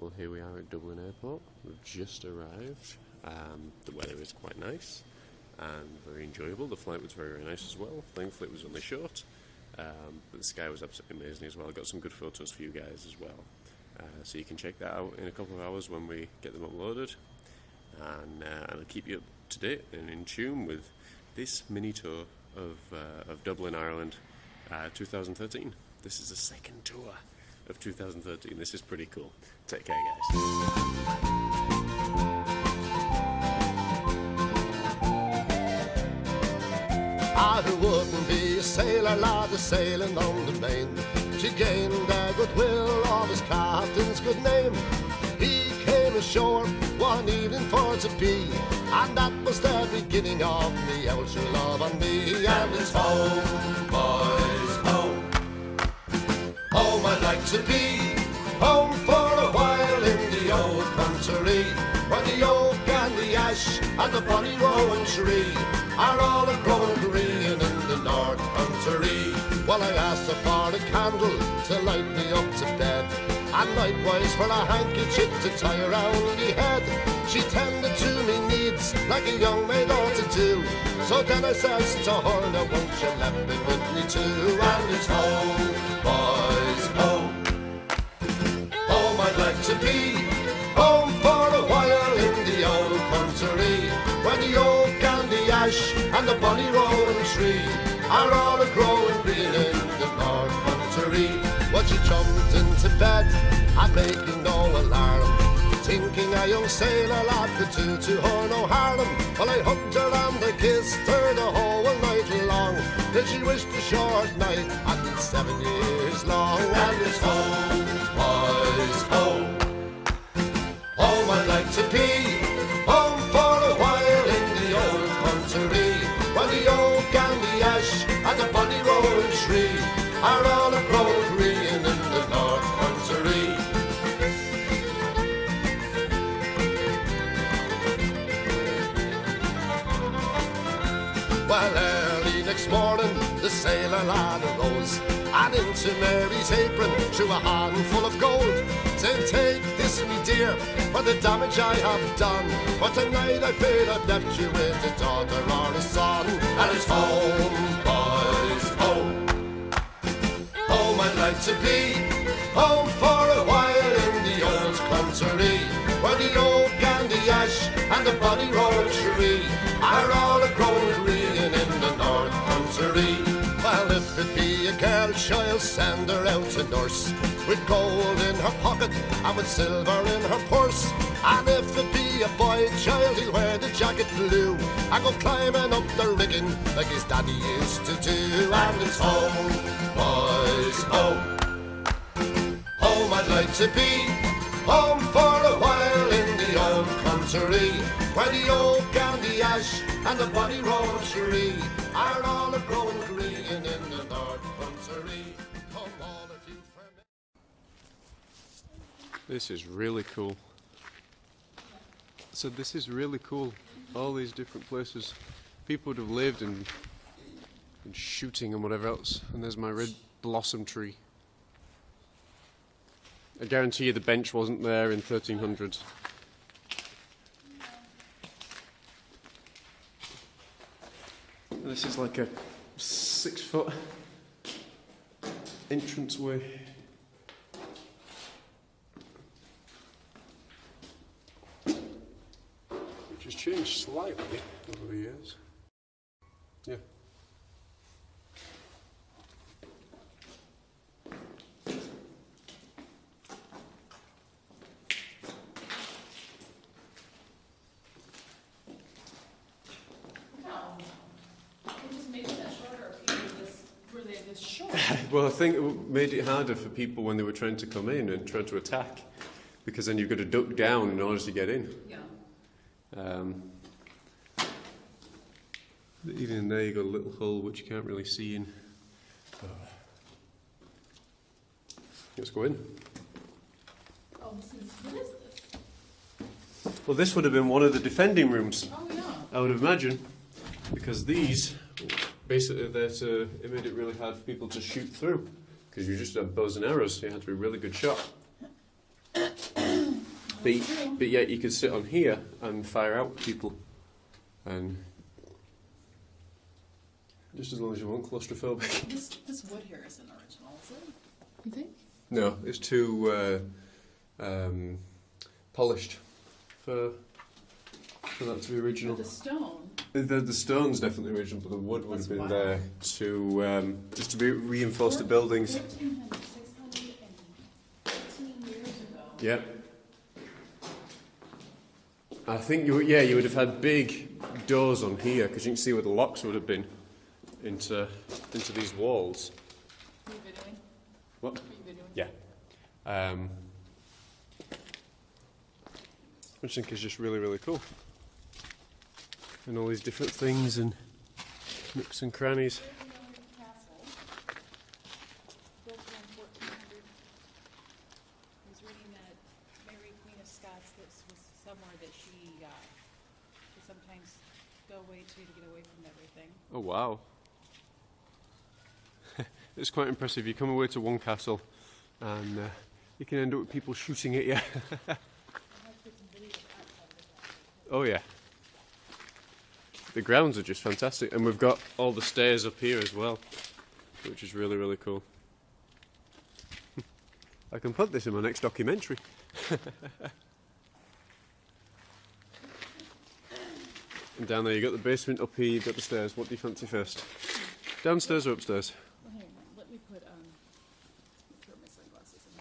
Well, here we are at Dublin Airport. We've just arrived. The weather is quite nice and very enjoyable. The flight was very, very nice as well. Thankfully, it was only short, but the sky was absolutely amazing as well. I got some good photos for you guys as well. So you can check that out in a couple of hours when we get them uploaded. And I'll keep you up to date and in tune with this mini tour of Dublin, Ireland, 2013. This is the second tour of 2013. This is pretty cool. Take care, guys. I wouldn't be a sailor lad sailing on the main to gain the goodwill of his captain's good name. He came ashore one evening for to be, and that was the beginning of me out your love on me. And it's home, boys, home. Home I'd like to be, home for a while in the old country, where the oak and the ash and the bonny rowan tree are all a-growing green in the north country. Well, I asked her for a candle to light me up to bed, and likewise for a handkerchief to tie around me head. She tended to me needs like a young maid ought to do. So then I says to her, now won't you let me with me too? And it's home, boys, home. Home I'd like to be, home for a while in the old country, where the oak and the ash and the bonny rowan tree are all a-growing green in the north country. Well, she jumped into bed and making no alarm, thinking a young sailor lad could do to her no harm. Well, I hugged her and I kissed her the whole night long, till she wished a short night and been 7 years long. And it's home, boys, home. Home I'd like to be, home for a while in the old country, where the oak and the ash and the bonny rowan tree are all a-growing green in the north country. Well, early next morning the sailor lad arose, and into Mary's apron threw a handful of gold, saying, take this, me dear, for the damage I have done, but tonight I fear I've left you with a daughter or a son. And it's home, boys, home. Home I'd like to be, home for a while in the old country, where the oak and the ash and the bonny rowan tree are all a-growing green in the north country. Well, if it be a girl, she'll send her out to nurse, with gold in her pocket and with silver in her purse. And if it be a boy child, he'll wear the jacket blue and go climbing up the rigging like his daddy used to do. And it's home, boys, home. Home I'd like to be, home for a while in the old country, where the oak and the ash and the bonny rowan tree are all a-growing green in the north country. Come all of you for me. This is really cool. So this is really cool. All these different places people would have lived and shooting and whatever else. And there's my red blossom tree. I guarantee you the bench wasn't there in 1300s. And this is like a 6-foot entranceway. Which has changed slightly over the years. Yeah. Well, I think it made it harder for people when they were trying to come in and trying to attack, because then you've got to duck down in order to get in. Yeah. Even in there, you've got a little hole which you can't really see in. Let's go in. Oh, what is this? Well, this would have been one of the defending rooms. Oh, yeah. I would imagine, because these basically there to, it made it really hard for people to shoot through, because you just had bows and arrows, so you had to be a really good shot. But yet you could sit on here and fire out people, and just as long as you weren't claustrophobic. This wood here isn't original, is it? You think? No, it's too polished for that to be original. But the stone. The stone's definitely original, but the wood would have been That's there to just to be reinforce the buildings. 615 years ago. Yep. I think you would have had big doors on here because you can see where the locks would have been into these walls. Are you videoing? What? Are you videoing? Yeah. Which I think is just really, really cool. And all these different things and nooks and crannies. There's another castle built around 1400. I was reading that Mary, Queen of Scots, this was somewhere that she would sometimes go away to get away from everything. Oh wow. It's quite impressive. You come away to one castle and you can end up with people shooting at you. I have to get some videos outside of the castle. Oh yeah. The grounds are just fantastic, and we've got all the stairs up here as well, which is really, really cool. I can put this in my next documentary. And down there you've got the basement, up here you've got the stairs. What do you fancy first? Downstairs or upstairs? Well, hang on. Let me put throw my sunglasses in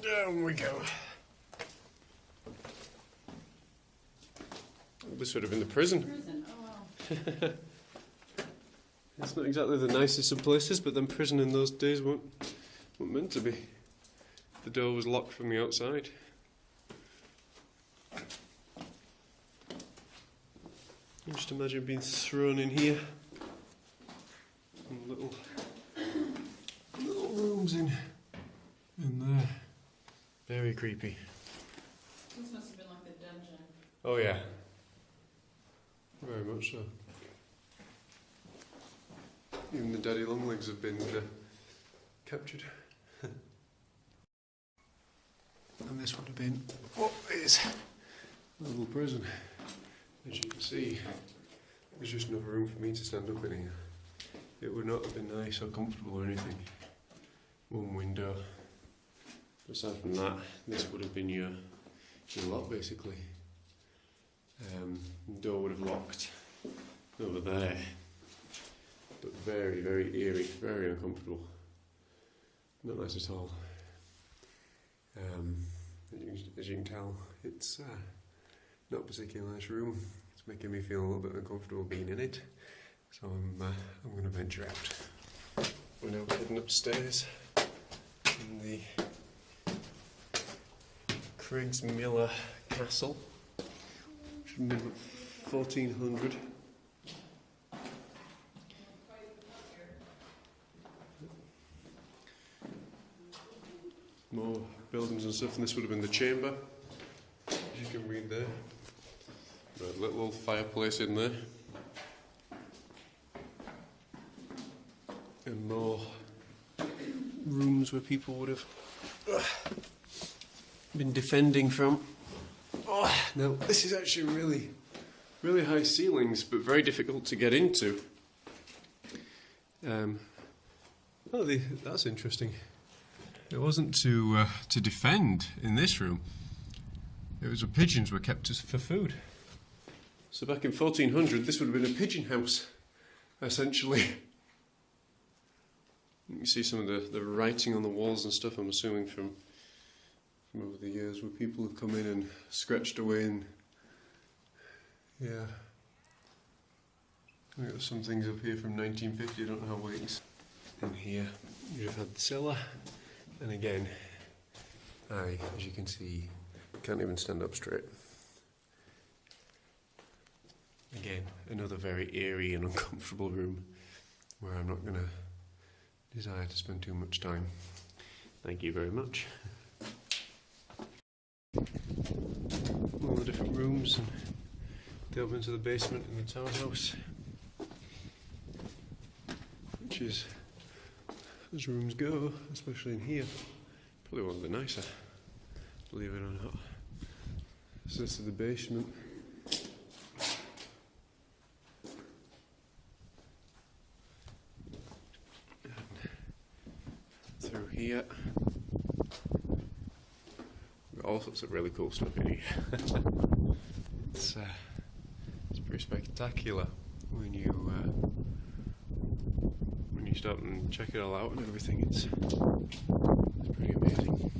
there. Down we go. This would have been the prison. Prison. Oh wow. It's not exactly the nicest of places, but then prison in those days weren't meant to be. The door was locked from the outside. You just imagine being thrown in here. And little rooms in there. Very creepy. This must have been like the dungeon. Oh yeah. Very much so. Even the daddy longlegs have been captured. And this would have been what is a little prison. As you can see, there's just enough room for me to stand up in here. It would not have been nice or comfortable or anything. One window. Aside from that, this would have been your lot basically. The door would have locked over there, but very, very eerie, very uncomfortable. Not nice at all. As you can tell, it's not a particularly nice room. It's making me feel a little bit uncomfortable being in it, so I'm going to venture out. We're now heading upstairs in the Craigsmillar Castle. From 1400. More buildings and stuff, and this would have been the chamber, as you can read there. A little old fireplace in there. And more rooms where people would have been defending from. Oh, now this is actually really, really high ceilings, but very difficult to get into. That's interesting. It wasn't to defend in this room. It was where pigeons were kept for food. So back in 1400, this would have been a pigeon house, essentially. You can see some of the writing on the walls and stuff. I'm assuming from over the years where people have come in and scratched away and yeah. We've got some things up here from 1950, I don't know how weights. And here you have had the cellar, and again, as you can see, can't even stand up straight. Again, another very eerie and uncomfortable room where I'm not going to desire to spend too much time. Thank you very much. All the different rooms and delve into the basement in the townhouse, which is as rooms go, especially in here, probably one of the nicer. believe it or not. So this is the basement. And through here, we've got all sorts of really cool stuff in here. It's pretty spectacular when you stop and check it all out and everything. It's pretty amazing.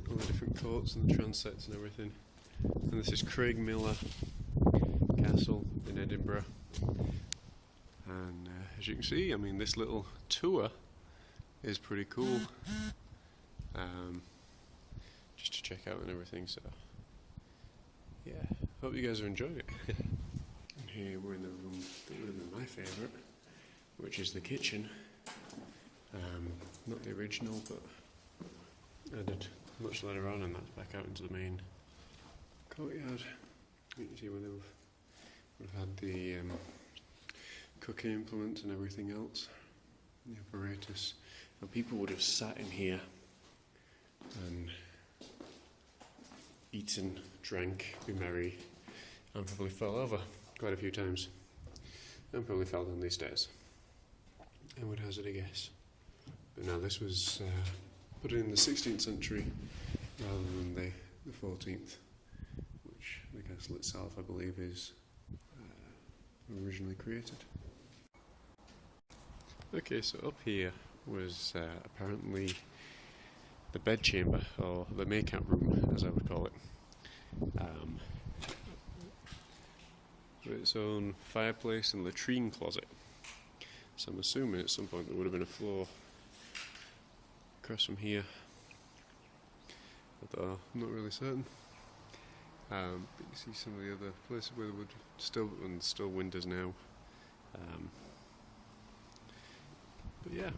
All the different courts and the transepts and everything. And this is Craig Miller Castle in Edinburgh. And as you can see, I mean, this little tour is pretty cool. Just to check out and everything, so yeah, hope you guys are enjoying it. And here we're in the room that would have been my favourite, which is the kitchen. Not the original, but added much later on, and that's back out into the main courtyard. You can see where we've had the cooking implements and everything else, the apparatus, and people would have sat in here and eaten, drank, be merry, and probably fell over quite a few times, and probably fell down these stairs. I would hazard a guess. But now this was put in the 16th century rather than the 14th, which the castle itself, I believe, is originally created. Okay, so up here was apparently the bedchamber, or the make-out room, as I would call it. With its own fireplace and latrine closet. So I'm assuming at some point there would have been a floor across from here, although I'm not really certain. But you see some of the other places where there would still windows now. But yeah.